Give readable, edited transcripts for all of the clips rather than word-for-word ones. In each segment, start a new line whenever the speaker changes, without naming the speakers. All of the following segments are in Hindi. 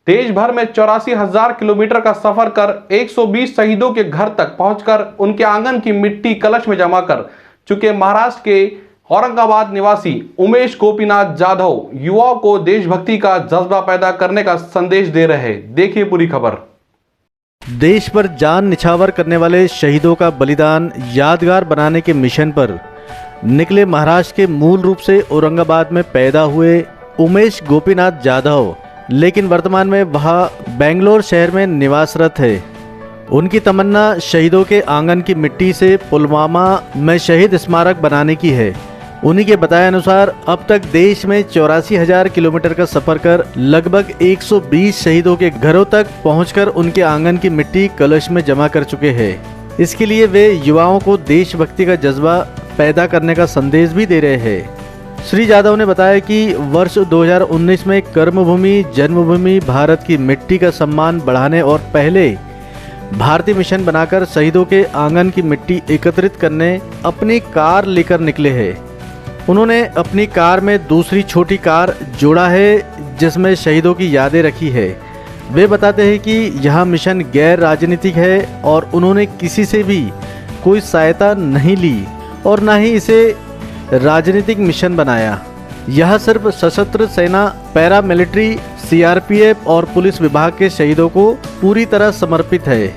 देश भर में 84,000 किलोमीटर का सफर कर 120 शहीदों के घर तक पहुंचकर उनके आंगन की मिट्टी कलश में जमा कर चुके महाराष्ट्र के औरंगाबाद निवासी उमेश गोपीनाथ जाधव युवाओं को देशभक्ति का जज्बा पैदा करने का संदेश दे रहे हैं। देखिए पूरी खबर।
देश पर जान निछावर करने वाले शहीदों का बलिदान यादगार बनाने के मिशन पर निकले महाराष्ट्र के मूल रूप से औरंगाबाद में पैदा हुए उमेश गोपीनाथ जाधव, लेकिन वर्तमान में वह बेंगलोर शहर में निवासरत है। उनकी तमन्ना शहीदों के आंगन की मिट्टी से पुलवामा में शहीद स्मारक बनाने की है। उन्हीं के बताए अनुसार अब तक देश में 84,000 किलोमीटर का सफर कर लगभग 120 शहीदों के घरों तक पहुंचकर उनके आंगन की मिट्टी कलश में जमा कर चुके हैं। इसके लिए वे युवाओं को देशभक्ति का जज्बा पैदा करने का संदेश भी दे रहे हैं। श्री जाधव ने बताया कि वर्ष 2019 में कर्मभूमि जन्मभूमि भारत की मिट्टी का सम्मान बढ़ाने और पहले भारतीय मिशन बनाकर शहीदों के आंगन की मिट्टी एकत्रित करने अपनी कार लेकर निकले हैं। उन्होंने अपनी कार में दूसरी छोटी कार जोड़ा है जिसमें शहीदों की यादें रखी है। वे बताते हैं कि यह मिशन गैर राजनीतिक है और उन्होंने किसी से भी कोई सहायता नहीं ली और न ही इसे राजनीतिक मिशन बनाया। यह सिर्फ सशस्त्र सेना, पैरामिलिट्री, सीआरपीएफ और पुलिस विभाग के शहीदों को पूरी तरह समर्पित है।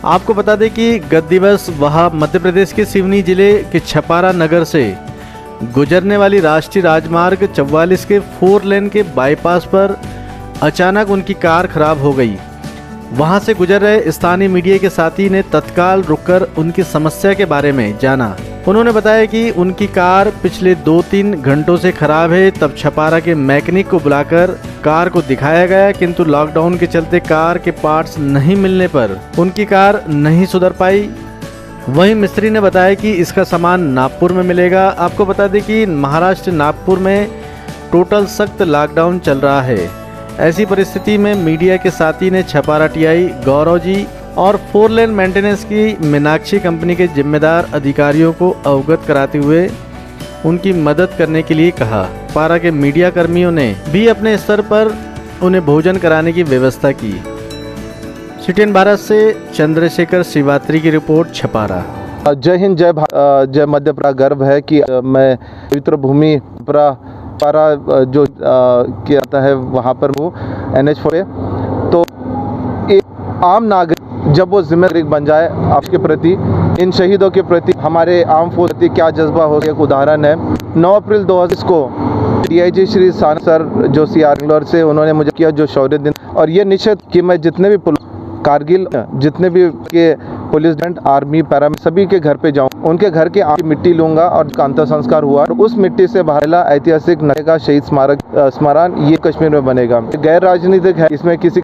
आपको बता दें कि गत दिवस वह मध्य प्रदेश के सिवनी जिले के छपारा नगर से गुजरने वाली राष्ट्रीय राजमार्ग 44 के 4 लेन के बाईपास पर अचानक उनकी कार खराब हो गई। वहां से गुजर रहे स्थानीय मीडिया के साथी ने तत्काल रुककर उनकी समस्या के बारे में जाना। उन्होंने बताया कि उनकी कार पिछले 2-3 घंटों से खराब है। तब छपारा के मैकेनिक को बुलाकर कार को दिखाया गया, किंतु लॉकडाउन के चलते कार के पार्ट्स नहीं मिलने पर उनकी कार नहीं सुधर पाई। वहीं मिस्त्री ने बताया कि इसका सामान नागपुर में मिलेगा। आपको बता दें कि महाराष्ट्र नागपुर में टोटल सख्त लॉकडाउन चल रहा है। ऐसी परिस्थिति में मीडिया के साथी ने छपारा टीआई गौरव जी और 4 लेन मेंटेनेंस की मीनाक्षी कंपनी के जिम्मेदार अधिकारियों को अवगत कराते हुए उनकी मदद करने के लिए कहा। छपारा के मीडिया कर्मियों ने भी अपने स्तर पर उन्हें भोजन कराने की व्यवस्था की। सिटीएन भारत से चंद्रशेखर श्रीवात्री की रिपोर्ट, छपारा।
जय हिंद, जय मध्य प्रदेश। गर्व है कि मैं पवित्र भूमि छपारा जो किया जाता है वहाँ पर हूँ NH पे। तो एक आम नागरिक जब वो जिम्मेदारी बन जाए आपके प्रति, इन शहीदों के प्रति हमारे आर्म फोर्स प्रति क्या जज्बा हो, एक उदाहरण है। 9 अप्रैल 2020 को DIG श्री सानप सर जो CR बेंगलोर से उन्होंने मुझे किया जो शौर्य दिन, और ये निश्चित कि मैं जितने भी कारगिल जितने भी के पुलिस आर्मी पैरा सभी के घर पे जाऊं, उनके घर के आगे मिट्टी लूंगा और उसका अंतिम संस्कार हुआ और उस मिट्टी से भरेला ऐतिहासिक नरेगा शहीद स्मारक स्मरण ये कश्मीर में बनेगा। गैर राजनीतिक है, इसमें किसी